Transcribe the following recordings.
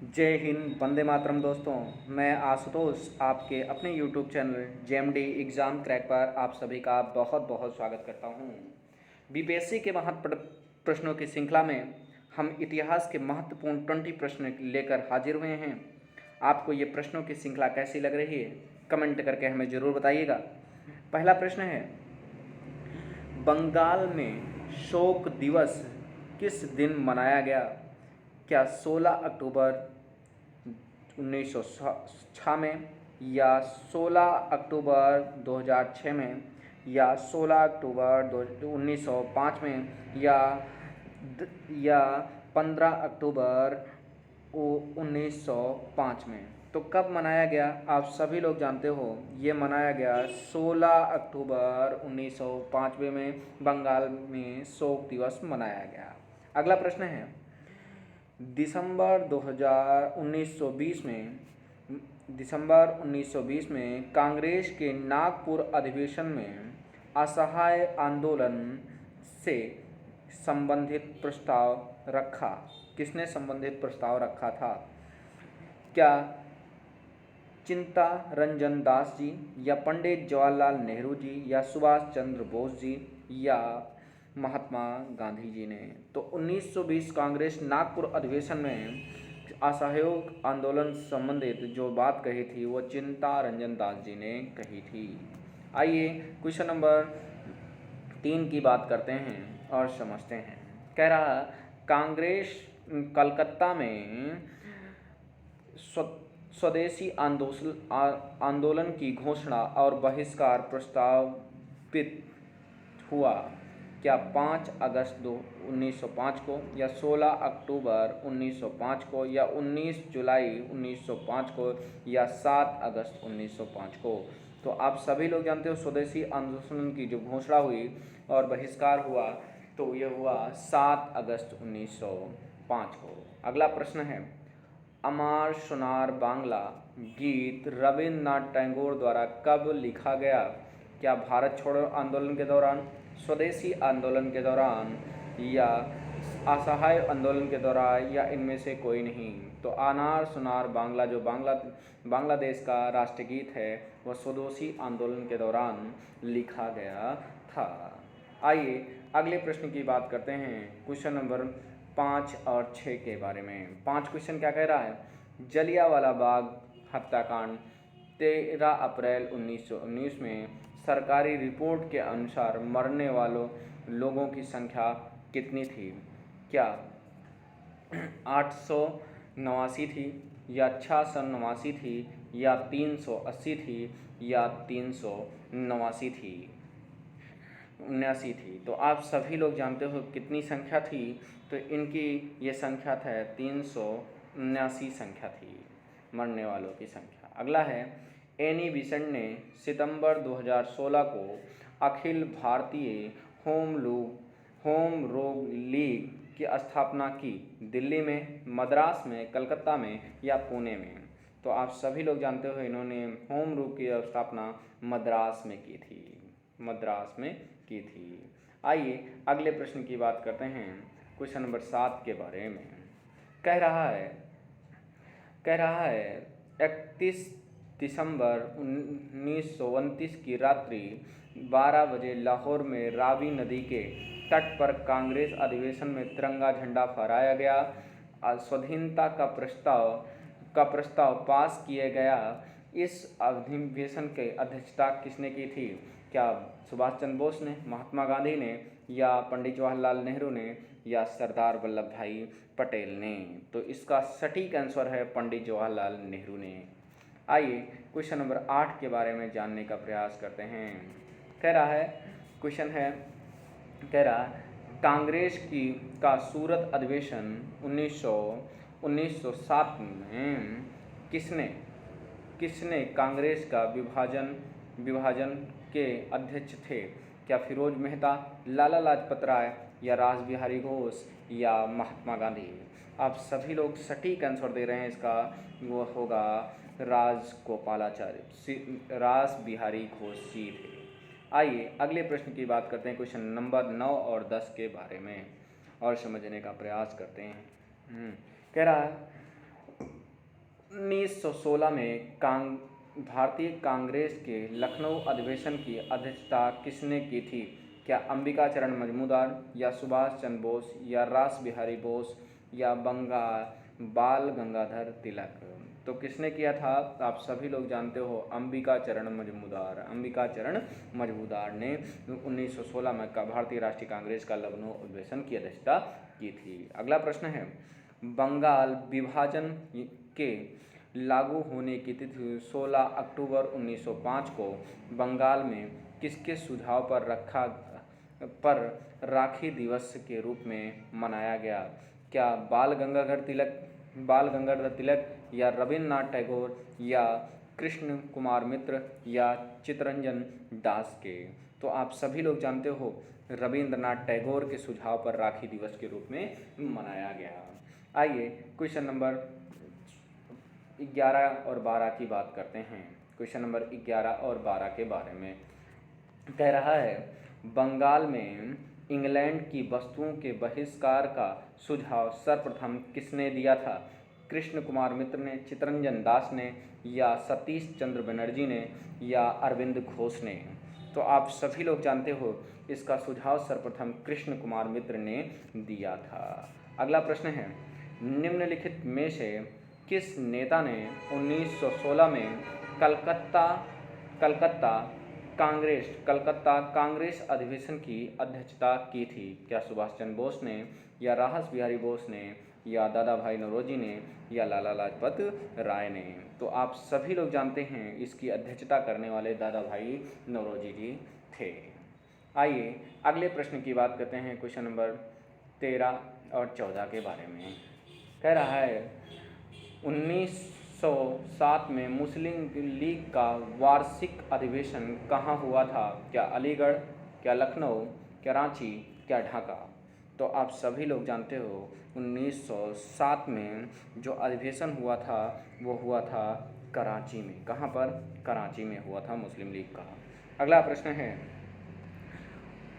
जय हिंद, वंदे मातरम दोस्तों। मैं आशुतोष आपके अपने YouTube channel JMD exam crack पर आप सभी का बहुत बहुत स्वागत करता हूं। बीपीएससी के महत्वपूर्ण प्रश्नों की श्रृंखला में हम इतिहास के महत्वपूर्ण 20 प्रश्न लेकर हाजिर हुए हैं। आपको ये प्रश्नों की श्रृंखला कैसी लग रही है, कमेंट करके हमें ज़रूर बताइएगा। पहला प्रश्न है, बंगाल में शोक दिवस किस दिन मनाया गया? क्या 16 अक्टूबर 1906 में, या 16 अक्टूबर 2006 में, या 16 अक्टूबर 1905 में, या 15 अक्टूबर 1905 में? तो कब मनाया गया? आप सभी लोग जानते हो, ये मनाया गया 16 अक्टूबर 1905 में बंगाल में शोक दिवस मनाया गया। अगला प्रश्न है, दिसंबर 1920 में कांग्रेस के नागपुर अधिवेशन में असहाय आंदोलन से संबंधित प्रस्ताव रखा? किसने संबंधित प्रस्ताव रखा था? क्या चिंता रंजन दास जी, या पंडित जवाहरलाल नेहरू जी, या सुभाष चंद्र बोस जी, या महात्मा गांधी जी ने? तो 1920 कांग्रेस नागपुर अधिवेशन में असहयोग आंदोलन संबंधित जो बात कही थी वो चिंता रंजन दास जी ने कही थी। आइए क्वेश्चन नंबर 3 की बात करते हैं और समझते हैं। कह रहा, कांग्रेस कलकत्ता में स्वदेशी आंदोलन की घोषणा और बहिष्कार प्रस्तावित हुआ? क्या 5 अगस्त 1905 को, या 16 अक्टूबर 1905 को, या 19 जुलाई 1905 को, या 7 अगस्त 1905 को? तो आप सभी लोग जानते हो स्वदेशी आंदोलन की जो घोषणा हुई और बहिष्कार हुआ तो यह हुआ 7 अगस्त 1905 को। अगला प्रश्न है, अमार सोनार बांग्ला गीत रविन्द्रनाथ टैगोर द्वारा कब लिखा गया? क्या भारत छोड़ो आंदोलन के दौरान, स्वदेशी आंदोलन के दौरान, या असहाय आंदोलन के दौरान, या इनमें से कोई नहीं? तो अनार सुनार बांग्ला जो बांग्लादेश का राष्ट्रगीत है वह स्वदेशी आंदोलन के दौरान लिखा गया था। आइए अगले प्रश्न की बात करते हैं, क्वेश्चन नंबर 5 और 6 के बारे में। 5 क्वेश्चन क्या कह रहा है, जलियांवाला बाग हत्याकांड 13 अप्रैल 1919 में सरकारी रिपोर्ट के अनुसार मरने वालों लोगों की संख्या कितनी थी? क्या 889 थी, या 689 थी, या 380 थी, या 389 थी, 79 थी? तो आप सभी लोग जानते हो कितनी संख्या थी? तो इनकी ये संख्या था 379 संख्या थी मरने वालों की संख्या। अगला है, एनी बेसेंट ने सितंबर 2016 को अखिल भारतीय होम रोग लीग की स्थापना की? दिल्ली में, मद्रास में, कलकत्ता में, या पुणे में? तो आप सभी लोग जानते हो इन्होंने होम रोग की स्थापना मद्रास में की थी, मद्रास में की थी। आइए अगले प्रश्न की बात करते हैं, क्वेश्चन नंबर 7 के बारे में। कह रहा है 31 दिसंबर 1929 की रात्रि 12 बजे लाहौर में रावी नदी के तट पर कांग्रेस अधिवेशन में तिरंगा झंडा फहराया गया। स्वाधीनता का प्रस्ताव पास किया गया। इस अधिवेशन की अध्यक्षता किसने की थी? क्या सुभाष चंद्र बोस ने, महात्मा गांधी ने, या पंडित जवाहरलाल नेहरू ने, या सरदार वल्लभ भाई पटेल ने? तो इसका सटीक आंसर है पंडित जवाहरलाल नेहरू ने। आइए क्वेश्चन नंबर 8 के बारे में जानने का प्रयास करते हैं। कह रहा है, क्वेश्चन है, कह रहा कांग्रेस का सूरत अधिवेशन 1907 में किसने कांग्रेस का विभाजन के अध्यक्ष थे? क्या फिरोज मेहता, लाला लाजपत राय, या रास बिहारी घोष, या महात्मा गांधी? आप सभी लोग सटीक आंसर दे रहे हैं, इसका वो होगा रास बिहारी घोष जी थे। आइए अगले प्रश्न की बात करते हैं, क्वेश्चन नंबर 9 और 10 के बारे में और समझने का प्रयास करते हैं। कह रहा है 1916 में भारतीय कांग्रेस के लखनऊ अधिवेशन की अध्यक्षता किसने की थी? क्या अंबिका चरण मजूमदार या सुभाष चंद्र बोस या रास बिहारी बोस या बाल गंगाधर तिलक? तो किसने किया था? आप सभी लोग जानते हो, अंबिका चरण मजूमदार। अंबिका चरण मजूमदार ने 1916 में भारतीय राष्ट्रीय कांग्रेस का लखनऊ अधिवेशन की अध्यक्षता की थी। अगला प्रश्न है, बंगाल विभाजन के लागू होने की तिथि 16 अक्टूबर 1905 को बंगाल में किसके सुझाव पर राखी दिवस के रूप में मनाया गया? क्या बाल गंगाधर तिलक या रविन्द्रनाथ टैगोर या कृष्ण कुमार मित्र या चित्तरंजन दास के? तो आप सभी लोग जानते हो, रविन्द्रनाथ टैगोर के सुझाव पर राखी दिवस के रूप में मनाया गया। आइए क्वेश्चन नंबर 11 और 12 की बात करते हैं। क्वेश्चन नंबर 11 और 12 के बारे में कह रहा है, बंगाल में इंग्लैंड की वस्तुओं के बहिष्कार का सुझाव सर्वप्रथम किसने दिया था? कृष्ण कुमार मित्र ने, चित्तरंजन दास ने या सतीश चंद्र बनर्जी ने या अरविंद घोष ने? तो आप सभी लोग जानते हो, इसका सुझाव सर्वप्रथम कृष्ण कुमार मित्र ने दिया था। अगला प्रश्न है, निम्नलिखित में से किस नेता ने 1916 में कलकत्ता कांग्रेस अधिवेशन की अध्यक्षता की थी? क्या सुभाष चंद्र बोस ने या रास बिहारी बोस ने या दादा भाई नौरोजी ने या लाला लाजपत राय ने? तो आप सभी लोग जानते हैं, इसकी अध्यक्षता करने वाले दादा भाई नौरोजी जी थे। आइए अगले प्रश्न की बात करते हैं। क्वेश्चन नंबर 13 और 14 के बारे में कह रहा है, 1907 में मुस्लिम लीग का वार्षिक अधिवेशन कहाँ हुआ था? क्या अलीगढ़, क्या लखनऊ, क्या रांची, क्या ढाका? तो आप सभी लोग जानते हो, 1907 में जो अधिवेशन हुआ था वो हुआ था कराची में। कहाँ पर? कराची में हुआ था मुस्लिम लीग का। अगला प्रश्न है,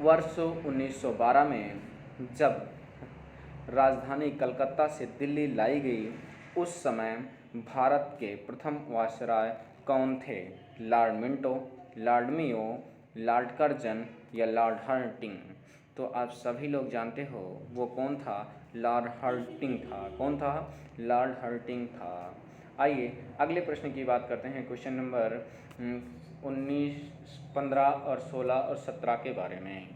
वर्ष 1912 में जब राजधानी कलकत्ता से दिल्ली लाई गई, उस समय भारत के प्रथम वायसराय कौन थे? Lord Minto, Lord Mayo, Lord Curzon या लॉर्ड हर्टिंग? तो आप सभी लोग जानते हो, वो कौन था? लॉर्ड हर्टिंग था। कौन था? लॉर्ड हर्टिंग था। आइए अगले प्रश्न की बात करते हैं। क्वेश्चन नंबर 19, 15 और 16 और 17 के बारे में।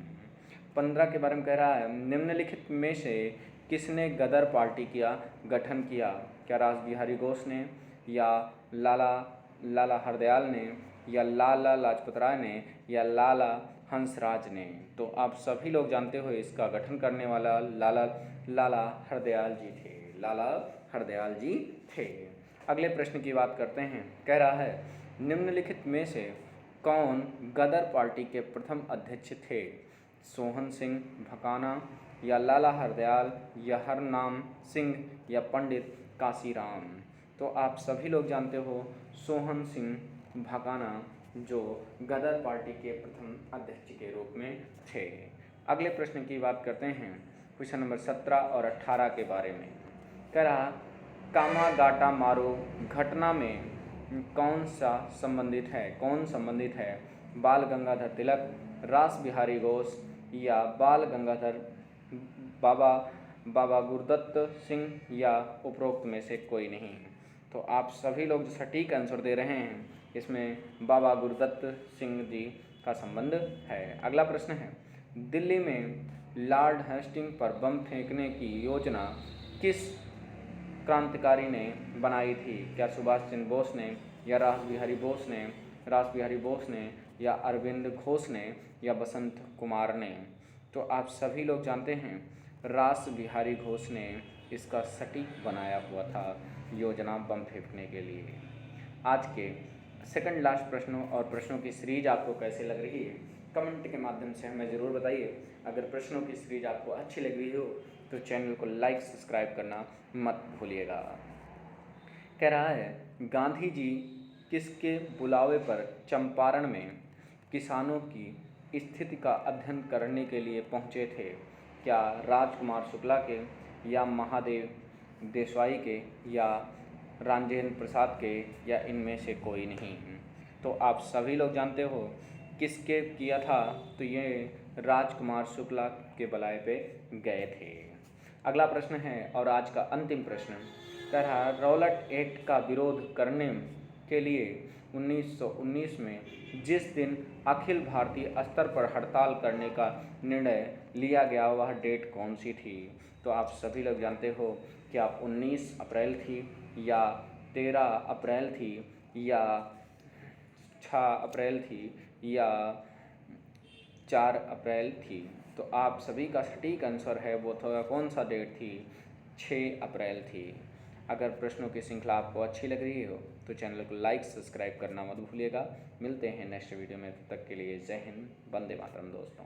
15 के बारे में कह रहा है, निम्नलिखित में से किसने गदर पार्टी का गठन किया? क्या रास बिहारी घोष ने या लाला हरदयाल ने या लाला लाजपत राय ने या लाला हंसराज ने? तो आप सभी लोग जानते हो, इसका गठन करने वाला लाला हरदयाल जी थे। लाला हरदयाल जी थे। अगले प्रश्न की बात करते हैं। कह रहा है, निम्नलिखित में से कौन गदर पार्टी के प्रथम अध्यक्ष थे? सोहन सिंह भकाना या लाला हरदयाल या हरनाम सिंह या पंडित काशीराम? तो आप सभी लोग जानते हो, सोहन सिंह भकाना जो गदर पार्टी के प्रथम अध्यक्ष के रूप में थे। अगले प्रश्न की बात करते हैं। क्वेश्चन नंबर 17 और 18 के बारे में कह रहा, कामागाटा मारू घटना में कौन संबंधित है? बाल गंगाधर तिलक, रास बिहारी घोष या बाबा गुरदत्त सिंह या उपरोक्त में से कोई नहीं? तो आप सभी लोग जो सटीक आंसर दे रहे हैं, इसमें बाबा गुरदत्त सिंह जी का संबंध है। अगला प्रश्न है, दिल्ली में लॉर्ड हेस्टिंग्स पर बम फेंकने की योजना किस क्रांतिकारी ने बनाई थी? क्या सुभाष चंद्र बोस ने या रास बिहारी बोस ने या अरविंद घोष ने या बसंत कुमार ने? तो आप सभी लोग जानते हैं, रास बिहारी घोष ने इसका सटीक बनाया हुआ था योजना बम फेंकने के लिए। आज के सेकंड लास्ट प्रश्नों और प्रश्नों की सीरीज आपको कैसे लग रही है, कमेंट के माध्यम से हमें ज़रूर बताइए। अगर प्रश्नों की सीरीज आपको अच्छी लग रही हो तो चैनल को लाइक सब्सक्राइब करना मत भूलिएगा। कह रहा है, गांधी जी किसके बुलावे पर चंपारण में किसानों की स्थिति का अध्ययन करने के लिए पहुंचे थे? क्या राजकुमार शुक्ला के या महादेव देसाई के या राजेंद्र प्रसाद के, या इनमें से कोई नहीं? तो आप सभी लोग जानते हो किसके किया था, तो ये राजकुमार शुक्ला के बलाय पे गए थे। अगला प्रश्न है और आज का अंतिम प्रश्न कह रहा है, रौलट एक्ट का विरोध करने के लिए 1919 में जिस दिन अखिल भारतीय स्तर पर हड़ताल करने का निर्णय लिया गया वह डेट कौन सी थी? तो आप सभी लोग जानते हो क्या 19 अप्रैल थी, या 13 अप्रैल थी, या 6 अप्रैल थी, या 4 अप्रैल थी? तो आप सभी का सटीक आंसर है वो तो कौन सा डेट थी? 6 अप्रैल थी। अगर प्रश्नों की श्रृंखला आपको अच्छी लग रही हो तो चैनल को लाइक सब्सक्राइब करना मत भूलिएगा। मिलते हैं नेक्स्ट वीडियो में, तब तक के लिए जय हिंद, वंदे मातरम दोस्तों।